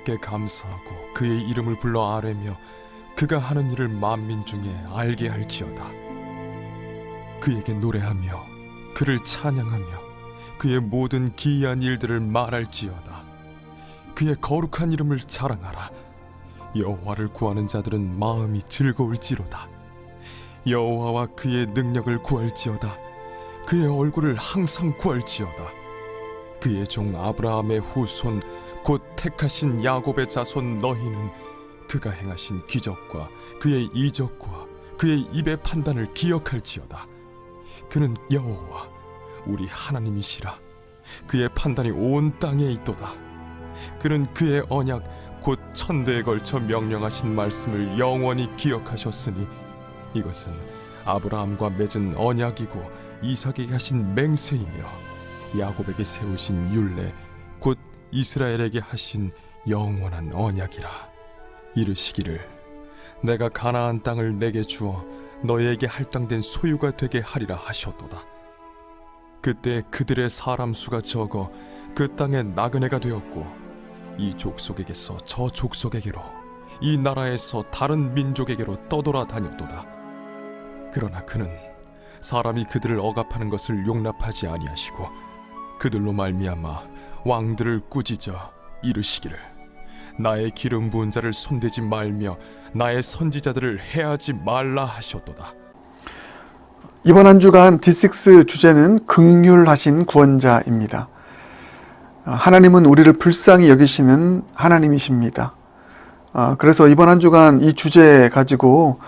여호와께 감사하고 그의 이름을 불러 아뢰며 그가 하는 일을 만민 중에 알게 할지어다. 그에게 노래하며 그를 찬양하며 그의 모든 기이한 일들을 말할지어다. 그의 거룩한 이름을 자랑하라. 여호와를 구하는 자들은 마음이 즐거울지로다. 여호와와 그의 능력을 구할지어다. 그의 얼굴을 항상 구할지어다. 그의 종 아브라함의 후손 곧 택하신 야곱의 자손 너희는 그가 행하신 기적과 그의 이적과 그의 입의 판단을 기억할지어다. 그는 여호와 우리 하나님이시라. 그의 판단이 온 땅에 있도다. 그는 그의 언약 곧 천대에 걸쳐 명령하신 말씀을 영원히 기억하셨으니 이것은 아브라함과 맺은 언약이고 이삭에게 하신 맹세이며 야곱에게 세우신 율례 곧 이스라엘에게 하신 영원한 언약이라. 이르시기를 내가 가나안 땅을 내게 주어 너희에게 할당된 소유가 되게 하리라 하셨도다. 그때 그들의 사람 수가 적어 그 땅에 나그네가 되었고 이 족속에게서 저 족속에게로 이 나라에서 다른 민족에게로 떠돌아 다녔도다. 그러나 그는 사람이 그들을 억압하는 것을 용납하지 아니하시고 그들로 말미암아 왕들을 꾸짖어 이르시기를 나의 기름 부은 자를 손대지 말며 나의 선지자들을 해하지 말라 하셨도다. 이번 한 주간 D6 주제는 긍휼하신 구원자입니다. 하나님은 우리를 불쌍히 여기시는 하나님이십니다. 그래서 이번 한 주간 이 주제 가지고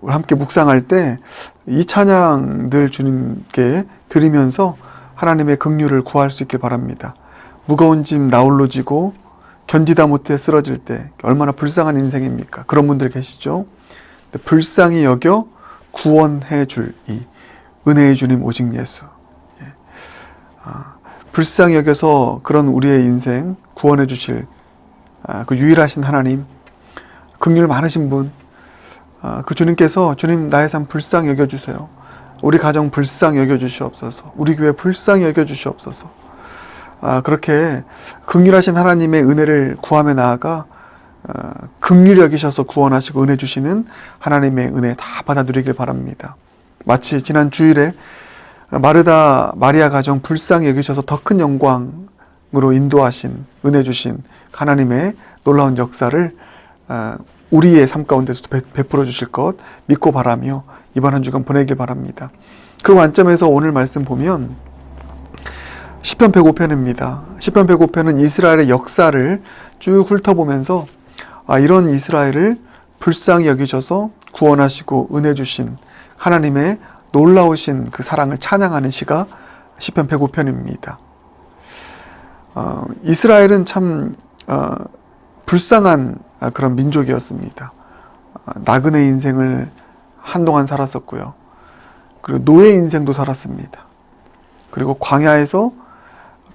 함께 묵상할 때 이 찬양들 주님께 드리면서 하나님의 긍휼을 구할 수 있길 바랍니다. 무거운 짐 나홀로 지고 견디다 못해 쓰러질 때 얼마나 불쌍한 인생입니까? 그런 분들 계시죠? 불쌍히 여겨 구원해 줄 이 은혜의 주님 오직 예수. 불쌍히 여겨서 그런 우리의 인생 구원해 주실 그 유일하신 하나님, 긍휼 많으신 분, 그 주님께서 주님 나의 삶 불쌍히 여겨주세요. 우리 가정 불쌍히 여겨주시옵소서. 우리 교회 불쌍히 여겨주시옵소서. 그렇게 긍휼하신 하나님의 은혜를 구하며 나아가 긍휼히 여기셔서 구원하시고 은혜 주시는 하나님의 은혜 다 받아 누리길 바랍니다. 마치 지난 주일에 마르다 마리아 가정 불쌍히 여기셔서 더 큰 영광으로 인도하신 은혜 주신 하나님의 놀라운 역사를 우리의 삶 가운데서도 베풀어 주실 것 믿고 바라며 이번 한 주간 보내길 바랍니다. 그 관점에서 오늘 말씀 보면 시편 105편입니다. 시편 105편은 이스라엘의 역사를 쭉 훑어보면서 이런 이스라엘을 불쌍히 여기셔서 구원하시고 은혜 주신 하나님의 놀라우신 그 사랑을 찬양하는 시가 시편 105편입니다. 이스라엘은 참 불쌍한 그런 민족이었습니다. 나그네 인생을 한동안 살았었고요. 그리고 노예 인생도 살았습니다. 그리고 광야에서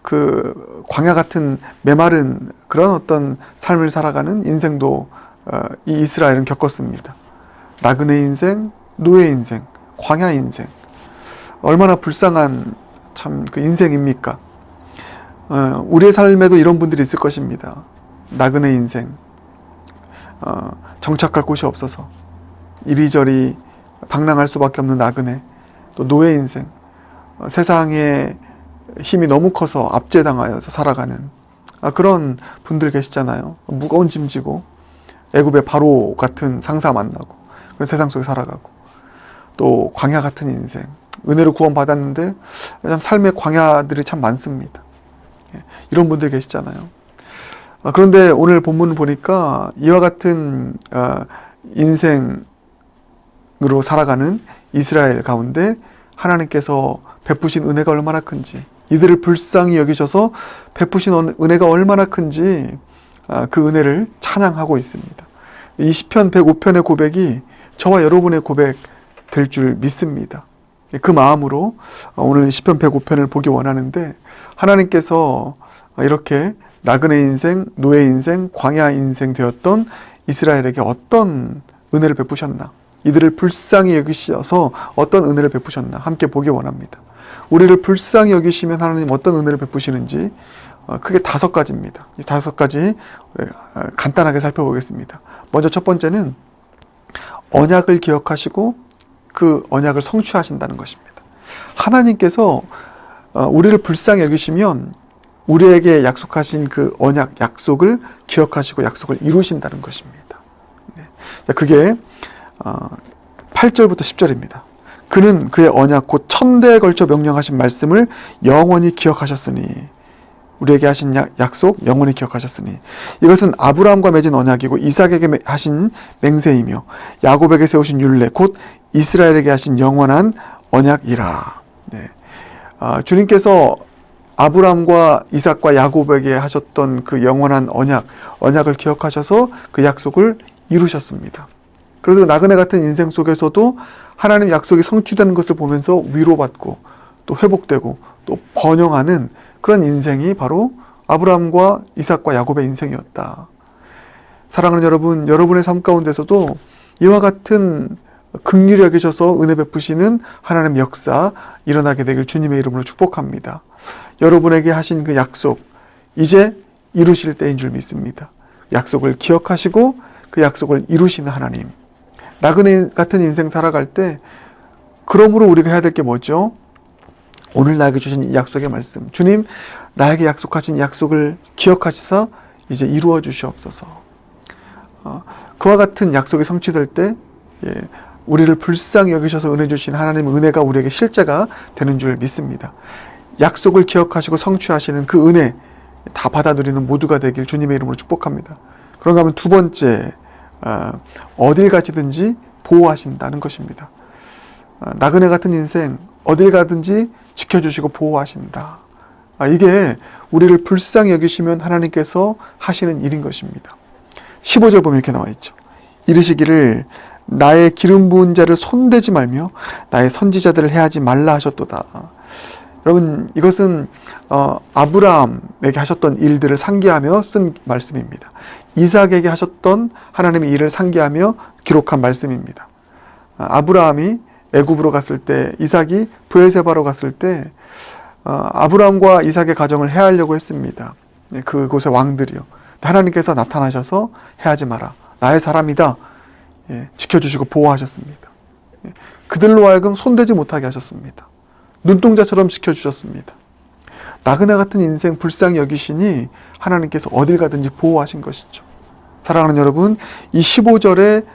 그 광야 같은 메마른 그런 어떤 삶을 살아가는 인생도 이 이스라엘은 겪었습니다. 나그네 인생, 노예 인생, 광야 인생. 얼마나 불쌍한 참 그 인생입니까? 우리의 삶에도 이런 분들이 있을 것입니다. 나그네 인생, 정착할 곳이 없어서 이리저리 방랑할 수밖에 없는 나그네, 또 노예 인생, 세상의 힘이 너무 커서 압제당하여서 살아가는 그런 분들 계시잖아요. 무거운 짐 지고 애굽의 바로 같은 상사 만나고 그런 세상 속에 살아가고, 또 광야 같은 인생, 은혜로 구원받았는데 참 삶의 광야들이 참 많습니다. 이런 분들 계시잖아요. 그런데 오늘 본문을 보니까 이와 같은 인생으로 살아가는 이스라엘 가운데 하나님께서 베푸신 은혜가 얼마나 큰지, 이들을 불쌍히 여기셔서 베푸신 은혜가 얼마나 큰지 그 은혜를 찬양하고 있습니다. 이 시편 105편의 고백이 저와 여러분의 고백 될 줄 믿습니다. 그 마음으로 오늘 시편 105편을 보기 원하는데, 하나님께서 이렇게 나그네 인생, 노예 인생, 광야 인생 되었던 이스라엘에게 어떤 은혜를 베푸셨나, 이들을 불쌍히 여기셔서 어떤 은혜를 베푸셨나 함께 보기 원합니다. 우리를 불쌍히 여기시면 하나님 어떤 은혜를 베푸시는지 크게 5가지입니다. 이 5가지 간단하게 살펴보겠습니다. 먼저 첫 번째는 언약을 기억하시고 그 언약을 성취하신다는 것입니다. 하나님께서 우리를 불쌍히 여기시면 우리에게 약속하신 그 언약, 약속을 기억하시고 약속을 이루신다는 것입니다. 그게 8절부터 10절입니다. 그는 그의 언약 곧 천대에 걸쳐 명령하신 말씀을 영원히 기억하셨으니, 우리에게 하신 약속 영원히 기억하셨으니 이것은 아브라함과 맺은 언약이고 이삭에게 하신 맹세이며 야곱에게 세우신 율례 곧 이스라엘에게 하신 영원한 언약이라. 주님께서 아브라함과 이삭과 야곱에게 하셨던 그 영원한 언약을 기억하셔서 그 약속을 이루셨습니다. 그래서 나그네 같은 인생 속에서도 하나님 약속이 성취되는 것을 보면서 위로받고 또 회복되고 또 번영하는 그런 인생이 바로 아브라함과 이삭과 야곱의 인생이었다. 사랑하는 여러분, 여러분의 삶 가운데서도 이와 같은 긍휼히 여기셔서 은혜 베푸시는 하나님의 역사 일어나게 되길 주님의 이름으로 축복합니다. 여러분에게 하신 그 약속 이제 이루실 때인 줄 믿습니다. 약속을 기억하시고 그 약속을 이루시는 하나님. 나그네 같은 인생 살아갈 때 그러므로 우리가 해야 될 게 뭐죠? 오늘 나에게 주신 이 약속의 말씀, 주님 나에게 약속하신 약속을 기억하시사 이제 이루어 주시옵소서. 그와 같은 약속이 성취될 때 우리를 불쌍히 여기셔서 은혜 주신 하나님의 은혜가 우리에게 실제가 되는 줄 믿습니다. 약속을 기억하시고 성취하시는 그 은혜 다 받아 누리는 모두가 되길 주님의 이름으로 축복합니다. 그런가 하면 두 번째, 어딜 가시든지 보호하신다는 것입니다. 나그네 같은 인생 어딜 가든지 지켜주시고 보호하신다. 이게 우리를 불쌍히 여기시면 하나님께서 하시는 일인 것입니다. 15절 보면 이렇게 나와 있죠. 이르시기를 나의 기름 부은 자를 손대지 말며 나의 선지자들을 해하지 말라 하셨도다. 여러분, 이것은 아브라함에게 하셨던 일들을 상기하며 쓴 말씀입니다. 이삭에게 하셨던 하나님의 일을 상기하며 기록한 말씀입니다. 아브라함이 애굽으로 갔을 때, 이삭이 브엘세바로 갔을 때 아브라함과 이삭의 가정을 해하려고 했습니다. 그곳의 왕들이요. 하나님께서 나타나셔서 해하지 마라. 나의 사람이다. 지켜주시고 보호하셨습니다. 그들로 하여금 손대지 못하게 하셨습니다. 눈동자처럼 지켜주셨습니다. 나그네 같은 인생 불쌍히 여기시니 하나님께서 어딜 가든지 보호하신 것이죠. 사랑하는 여러분, 이 15절의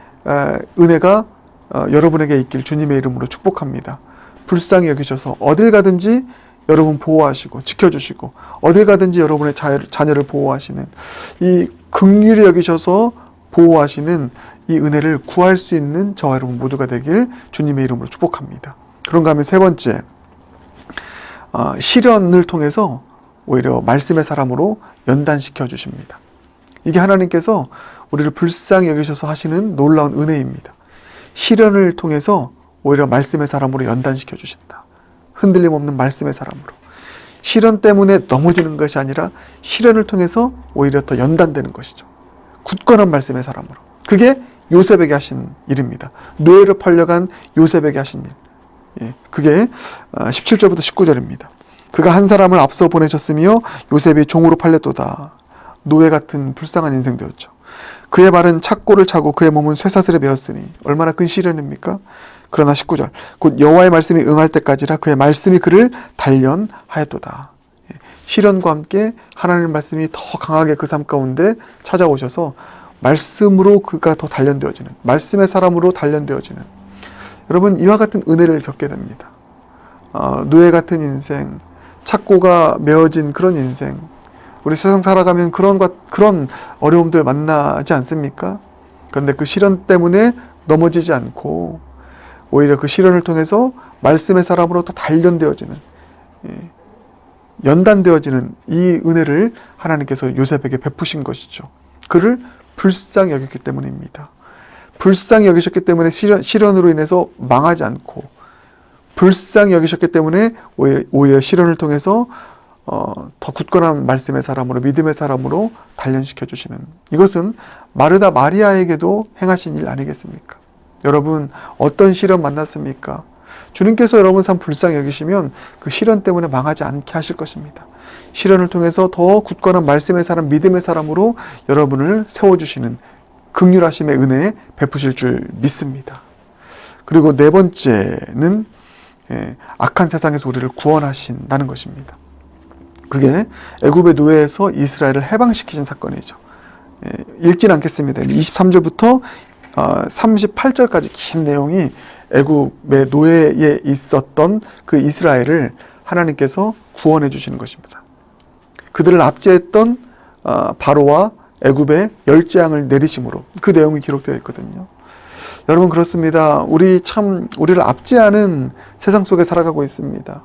은혜가 여러분에게 있길 주님의 이름으로 축복합니다. 불쌍히 여기셔서 어딜 가든지 여러분 보호하시고 지켜주시고 어딜 가든지 여러분의 자녀를 보호하시는 이 긍휼히 여기셔서 보호하시는 이 은혜를 구할 수 있는 저와 여러분 모두가 되길 주님의 이름으로 축복합니다. 그런가 하면 세 번째, 시련을 통해서 오히려 말씀의 사람으로 연단시켜 주십니다. 이게 하나님께서 우리를 불쌍히 여기셔서 하시는 놀라운 은혜입니다. 시련을 통해서 오히려 말씀의 사람으로 연단시켜 주신다. 흔들림 없는 말씀의 사람으로. 시련 때문에 넘어지는 것이 아니라 시련을 통해서 오히려 더 연단되는 것이죠. 굳건한 말씀의 사람으로. 그게 요셉에게 하신 일입니다. 노예로 팔려간 요셉에게 하신 일. 그게 17절부터 19절입니다. 그가 한 사람을 앞서 보내셨으며 요셉이 종으로 팔렸도다. 노예 같은 불쌍한 인생 되었죠. 그의 발은 착고를 차고 그의 몸은 쇠사슬에 매었으니 얼마나 큰 시련입니까? 그러나 19절 곧 여호와의 말씀이 응할 때까지라 그의 말씀이 그를 단련하였도다. 시련과 함께 하나님의 말씀이 더 강하게 그 삶 가운데 찾아오셔서 말씀으로 그가 더 단련되어지는, 말씀의 사람으로 단련되어지는, 여러분 이와 같은 은혜를 겪게 됩니다. 노예 같은 인생, 착고가 메어진 그런 인생, 우리 세상 살아가면 그런 어려움들 만나지 않습니까? 그런데 그 시련 때문에 넘어지지 않고 오히려 그 시련을 통해서 말씀의 사람으로 더 단련되어지는, 연단되어지는 이 은혜를 하나님께서 요셉에게 베푸신 것이죠. 그를 불쌍히 여겼기 때문입니다. 불쌍히 여기셨기 때문에 시련으로 인해서 망하지 않고, 불쌍히 여기셨기 때문에 오히려 시련을 통해서 더 굳건한 말씀의 사람으로, 믿음의 사람으로 단련시켜 주시는, 이것은 마르다 마리아에게도 행하신 일 아니겠습니까? 여러분 어떤 시련 만났습니까? 주님께서 여러분 삶 불쌍히 여기시면 그 시련 때문에 망하지 않게 하실 것입니다. 시련을 통해서 더 굳건한 말씀의 사람, 믿음의 사람으로 여러분을 세워주시는 긍휼하심의 은혜 베푸실 줄 믿습니다. 그리고 네 번째는 악한 세상에서 우리를 구원하신다는 것입니다. 그게 애굽의 노예에서 이스라엘을 해방시키신 사건이죠. 읽진 않겠습니다. 23절부터 38절까지 긴 내용이 애굽의 노예에 있었던 그 이스라엘을 하나님께서 구원해 주시는 것입니다. 그들을 압제했던 바로와 애굽의 열재앙을 내리심으로 그 내용이 기록되어 있거든요. 여러분 그렇습니다. 우리를 압제하는 세상 속에 살아가고 있습니다.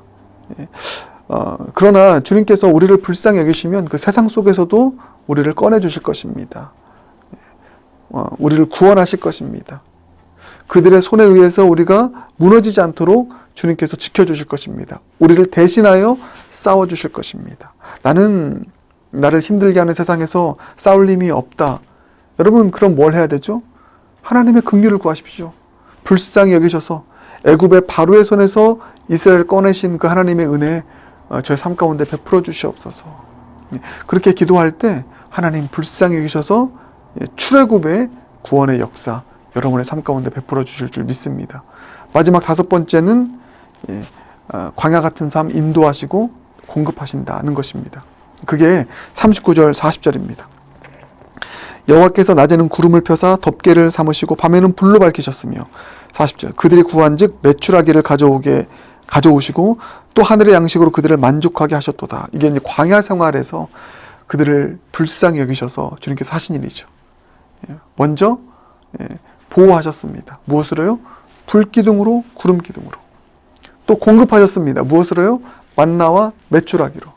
그러나 주님께서 우리를 불쌍히 여기시면 그 세상 속에서도 우리를 꺼내 주실 것입니다. 우리를 구원하실 것입니다. 그들의 손에 의해서 우리가 무너지지 않도록 주님께서 지켜주실 것입니다. 우리를 대신하여 싸워주실 것입니다. 나는 나를 힘들게 하는 세상에서 싸울 힘이 없다. 여러분 그럼 뭘 해야 되죠? 하나님의 긍휼을 구하십시오. 불쌍히 여기셔서 애굽의 바로의 손에서 이스라엘을 꺼내신 그 하나님의 은혜 저의 삶 가운데 베풀어 주시옵소서. 그렇게 기도할 때 하나님 불쌍히 여기셔서 출애굽의 구원의 역사 여러분의 삶 가운데 베풀어 주실 줄 믿습니다. 마지막 다섯 번째는 광야 같은 삶 인도하시고 공급하신다는 것입니다. 그게 39절 40절입니다. 여호와께서 낮에는 구름을 펴사 덮개를 삼으시고 밤에는 불로 밝히셨으며 40절 그들이 구한즉 메추라기를 가져오시고 또 하늘의 양식으로 그들을 만족하게 하셨도다. 이게 이제 광야 생활에서 그들을 불쌍히 여기셔서 주님께서 하신 일이죠. 먼저 보호하셨습니다. 무엇으로요? 불기둥으로 구름기둥으로. 또 공급하셨습니다. 무엇으로요? 만나와 메추라기로.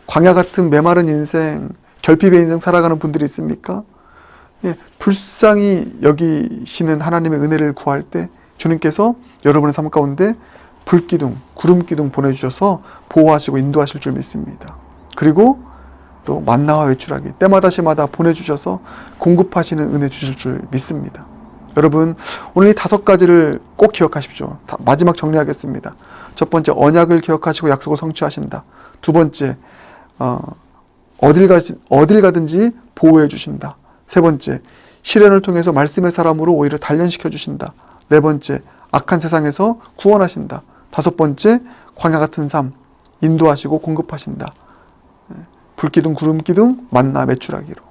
광야 같은 메마른 인생, 결핍의 인생 살아가는 분들이 있습니까? 불쌍히 여기시는 하나님의 은혜를 구할 때 주님께서 여러분의 삶 가운데 불기둥, 구름기둥 보내주셔서 보호하시고 인도하실 줄 믿습니다. 그리고 또 만나와 외출하기 때마다 시마다 보내주셔서 공급하시는 은혜 주실 줄 믿습니다. 여러분 오늘 이 다섯 가지를 꼭 기억하십시오. 마지막 정리하겠습니다. 첫 번째 언약을 기억하시고 약속을 성취하신다. 두 번째 어딜 가든지 보호해 주신다. 세 번째 시련을 통해서 말씀의 사람으로 오히려 단련시켜 주신다. 네 번째 악한 세상에서 구원하신다. 다섯 번째 광야 같은 삶 인도하시고 공급하신다. 불기둥, 구름기둥, 만나, 메추라기로.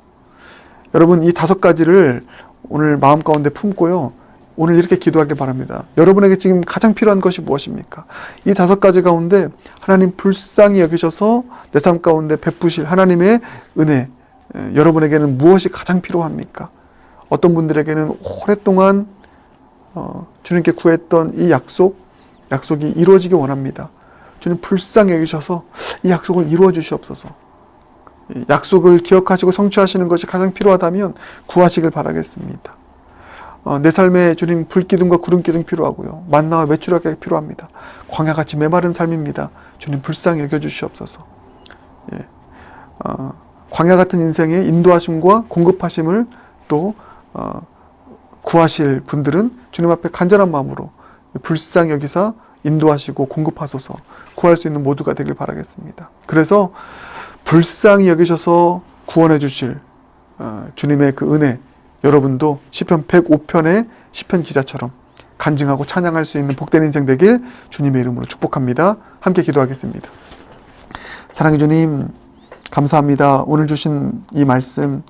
여러분 이 다섯 가지를 오늘 마음 가운데 품고요. 오늘 이렇게 기도하길 바랍니다. 여러분에게 지금 가장 필요한 것이 무엇입니까? 이 다섯 가지 가운데 하나님 불쌍히 여기셔서 내 삶 가운데 베푸실 하나님의 은혜 여러분에게는 무엇이 가장 필요합니까? 어떤 분들에게는 오랫동안 주님께 구했던 이 약속이 이루어지기 원합니다. 주님 불쌍히 여기셔서 이 약속을 이루어 주시옵소서. 약속을 기억하시고 성취하시는 것이 가장 필요하다면 구하시길 바라겠습니다. 내 삶에 주님 불기둥과 구름기둥 필요하고요. 만나와 메추라기가 필요합니다. 광야같이 메마른 삶입니다. 주님 불쌍히 여겨주시옵소서. 광야 같은 인생의 인도하심과 공급하심을 또 구하실 분들은 주님 앞에 간절한 마음으로 불쌍히 여기사 인도하시고 공급하소서 구할 수 있는 모두가 되길 바라겠습니다. 그래서 불쌍히 여기셔서 구원해 주실 주님의 그 은혜 여러분도 시편 105편의 시편 기자처럼 간증하고 찬양할 수 있는 복된 인생 되길 주님의 이름으로 축복합니다. 함께 기도하겠습니다. 사랑의 주님 감사합니다. 오늘 주신 이 말씀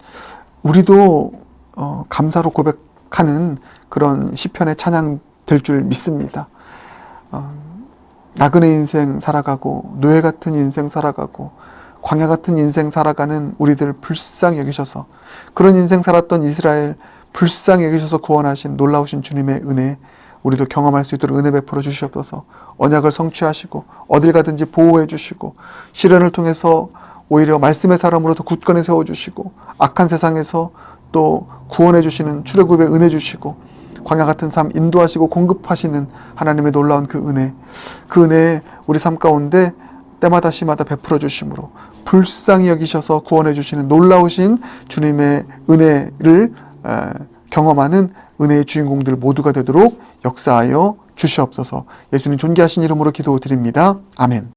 우리도 감사로 고백하는 그런 시편의 찬양 될 줄 믿습니다. 나그네 인생 살아가고 노예 같은 인생 살아가고 광야 같은 인생 살아가는 우리들 불쌍히 여기셔서 그런 인생 살았던 이스라엘 불쌍히 여기셔서 구원하신 놀라우신 주님의 은혜 우리도 경험할 수 있도록 은혜 베풀어 주시옵소서. 언약을 성취하시고 어딜 가든지 보호해 주시고 시련을 통해서 오히려 말씀의 사람으로 더 굳건히 세워주시고 악한 세상에서 또 구원해 주시는 출애굽의 은혜 주시고 광야 같은 삶 인도하시고 공급하시는 하나님의 놀라운 그 은혜 우리 삶 가운데 때마다 시마다 베풀어 주심으로 불쌍히 여기셔서 구원해 주시는 놀라우신 주님의 은혜를 경험하는 은혜의 주인공들 모두가 되도록 역사하여 주시옵소서. 예수님 존귀하신 이름으로 기도드립니다. 아멘.